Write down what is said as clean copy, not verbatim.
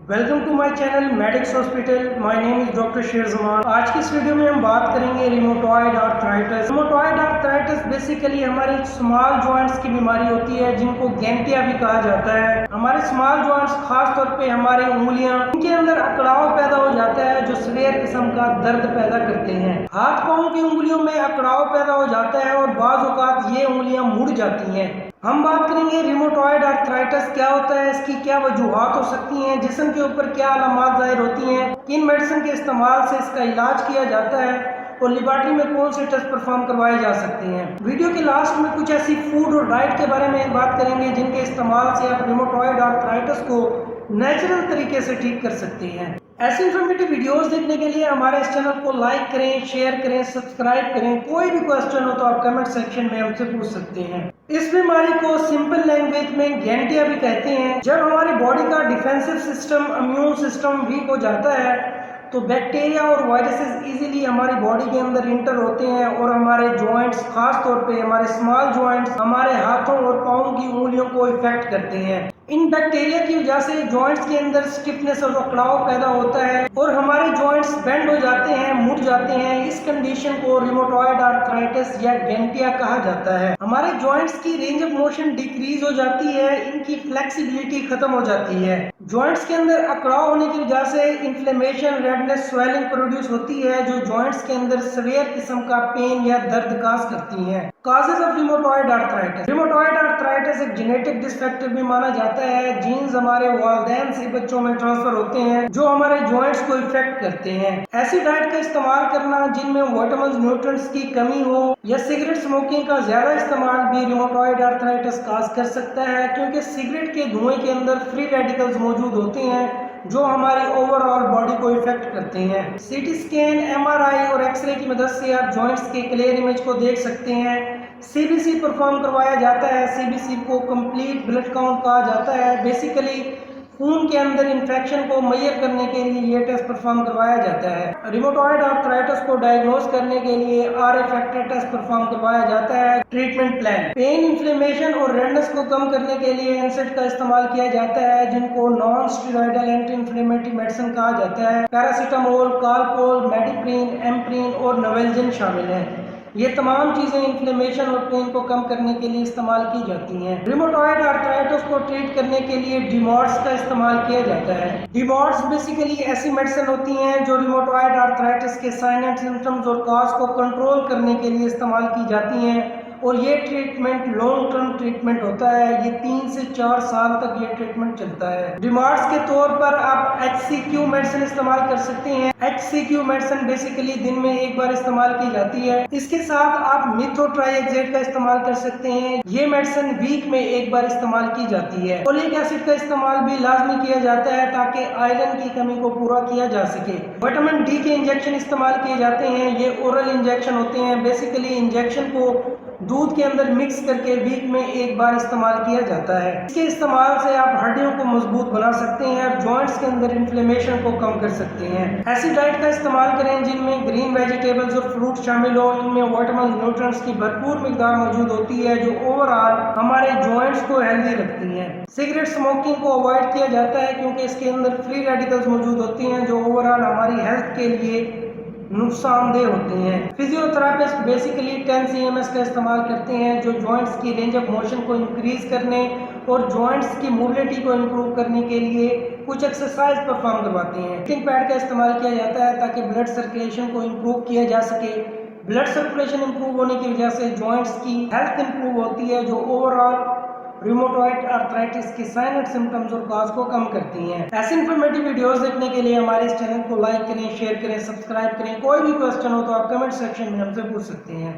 Welcome to my channel Medics hospital. My name is doctor Sher Zaman. आज की इस video में हम बात करेंगे रिमोटॉयड आर्थराइटिस। रिमोटॉयड आर्थराइटिस बेसिकली हमारी स्मॉल जॉइंट्स की बीमारी होती है जिनको गैंटिया भी कहा जाता है। हमारे स्मॉल जॉइंट्स खास तौर पे हमारी उंगलियां, इनके अंदर अकड़ाव पैदा हो जाता है जो सीवियर किस्म का दर्द पैदा करते हैं। हाथ पांव की उंगलियों में अकड़ाव पैदा हो जाता है और बाज़ औक़ात ये उंगलियां मुड़ जाती हैं। हम बात करेंगे रिमोटॉयड आर्थराइटिस क्या होता है, इसकी क्या वजूहात हो सकती हैं, जिस्म के ऊपर क्या अलामात जाहिर होती हैं, किन मेडिसिन के इस्तेमाल से इसका इलाज किया जाता है और लेबोरेटरी में कौन से टेस्ट परफॉर्म करवाए जा सकते हैं। वीडियो के लास्ट में कुछ ऐसी फूड और डाइट के बारे में बात करेंगे जिनके इस्तेमाल से आप रिमोटॉयड आर्थराइटिस को नेचुरल तरीके से ठीक कर सकते हैं। ऐसी इन्फॉर्मेटिव वीडियोस देखने के लिए हमारे इस चैनल को लाइक करें, शेयर करें, सब्सक्राइब करें। कोई भी क्वेश्चन हो तो आप कमेंट सेक्शन में हमसे पूछ सकते हैं। इस बीमारी को सिंपल लैंग्वेज में गैंटिया भी कहते हैं। जब हमारी बॉडी का defensive system, immune system weak हो जाता है तो बैक्टीरिया और वायरसेस इजीली हमारी बॉडी के अंदर इंटर होते हैं और हमारे जॉइंट्स, खास तौर पे हमारे स्मॉल जॉइंट्स, हमारे हाथों और पाँव की उंगलियों को इफेक्ट करते हैं। इन बैक्टीरिया की वजह से जॉइंट्स के अंदर स्टिफनेस और अकड़ाव पैदा होता है और हमारे जॉइंट्स बेंड हो जाते हैं, मुड़ जाते हैं। इस कंडीशन को रिमोटॉयड आर्थराइटिस या गैंटिया कहा जाता है। हमारे जॉइंट्स की रेंज ऑफ मोशन डिक्रीज हो जाती है, इनकी फ्लेक्सिबिलिटी खत्म हो जाती है। जॉइंट्स के अंदर अकड़ाव होने की वजह से इन्फ्लेमेशन, रेडनेस, स्वेलिंग प्रोड्यूस होती है जो जॉइंट्स के अंदर सीवियर किस्म का पेन या दर्द काज करती है। Causes of rheumatoid arthritis. Rheumatoid arthritis एक जेनेटिक डिफेक्ट भी माना जाता है। जीन्स हमारे वालिदैन से बच्चों में ट्रांसफर होते हैं जो हमारे जॉइंट्स को इफेक्ट करते हैं। ऐसी डाइट का इस्तेमाल करना जिनमें विटामिन्स, न्यूट्रिएंट्स की कमी हो या सिगरेट स्मोकिंग का ज्यादा इस्तेमाल भी रिमोटॉयड आर्थराइटिस काज कर सकता है, क्योंकि सिगरेट के धुएं के अंदर फ्री रेडिकल्स मौजूद होते हैं जो हमारी ओवरऑल बॉडी को इफेक्ट करते हैं। सीटी स्कैन, एमआरआई और एक्सरे की मदद से आप जॉइंट्स के क्लियर इमेज को देख सकते हैं। सीबीसी परफॉर्म करवाया जाता है। सीबीसी को कंप्लीट ब्लड काउंट कहा जाता है। बेसिकली खून के अंदर इन्फेक्शन को मेजर करने के लिए ये टेस्ट परफॉर्म करवाया जाता है। रिमोटॉयड आर्थराइटिस को डायग्नोज करने के लिए आरए फैक्टर टेस्ट परफॉर्म करवाया जाता है। ट्रीटमेंट प्लान, पेन, इन्फ्लेमेशन और रेडनेस को कम करने के लिए एनसेड का इस्तेमाल किया जाता है जिनको non steroidal anti inflammatory medicine कहा जाता है। पैरासीटामोल, कालपोल, मेडिप्रीन, एम्प्रीन और नोवेल्जिन शामिल है। ये तमाम चीजें इन्फ्लेमेशन और पेन को कम करने के लिए इस्तेमाल की जाती हैं। रिमोटॉयड आर्थराइटिस को ट्रीट करने के लिए डीमॉड्स का इस्तेमाल किया जाता है। डीमॉड्स बेसिकली ऐसी मेडिसिन होती हैं जो रिमोटॉयड आर्थराइटिस के साइन एंड सिम्टम्स और कॉज को कंट्रोल करने के लिए इस्तेमाल की जाती हैं और ये ट्रीटमेंट लॉन्ग टर्म ट्रीटमेंट होता है। ये 3 से 4 साल तक ये ट्रीटमेंट चलता है। रिमार्ड्स के तौर पर आप HCQ मेडिसिन इस्तेमाल कर सकते हैं। HCQ मेडिसिन बेसिकली दिन में एक बार इस्तेमाल की जाती है। इसके साथ आप मिथोट्राइएक्सेट का इस्तेमाल कर सकते हैं। ये मेडिसिन वीक में एक बार इस्तेमाल की जाती है। फोलिक एसिड का इस्तेमाल भी लाजमी किया जाता है ताकि आयरन की कमी को पूरा किया जा सके। विटामिन डी के इंजेक्शन इस्तेमाल किए जाते हैं। ये ओरल इंजेक्शन होते हैं। बेसिकली इंजेक्शन को दूध के अंदर मिक्स करके वीक में एक बार इस्तेमाल किया जाता है। इसके इस्तेमाल से आप हड्डियों को मजबूत बना सकते हैं और जॉइंट्स के अंदर इन्फ्लेमेशन को कम कर सकते हैं। ऐसी डाइट का इस्तेमाल करें जिनमें ग्रीन वेजिटेबल्स और फ्रूट शामिल हो। इनमें विटामिन, न्यूट्रिएंट्स की भरपूर मिकदार मौजूद होती है जो ओवरऑल हमारे जॉइंट्स को हेल्दी रखती है। सिगरेट स्मोकिंग को अवॉइड किया जाता है क्योंकि इसके अंदर फ्री रेडिकल्स मौजूद होती हैं जो ओवरऑल हमारी हेल्थ के लिए नुकसानदेह होते हैं। फिजियोथेरापिस्ट बेसिकली 10 CMS का इस्तेमाल करते हैं जो जॉइंट्स की रेंज ऑफ मोशन को इंक्रीज करने और जॉइंट्स की मोबिलिटी को इम्प्रूव करने के लिए कुछ एक्सरसाइज परफॉर्म करवाते हैं। हीटिंग पैड का इस्तेमाल किया जाता है ताकि ब्लड सर्कुलेशन को इम्प्रूव किया जा सके। ब्लड सर्कुलेशन इम्प्रूव होने की वजह से जॉइंट्स की हेल्थ इम्प्रूव होती है जो ओवरऑल रिमोटॉयड आर्थराइटिस के साइन एंड सिम्टम्स और कॉज को कम करती हैं। ऐसे इन्फॉर्मेटिव वीडियोस देखने के लिए हमारे इस चैनल को लाइक करें, शेयर करें, सब्सक्राइब करें। कोई भी क्वेश्चन हो तो आप कमेंट सेक्शन में हमसे पूछ सकते हैं।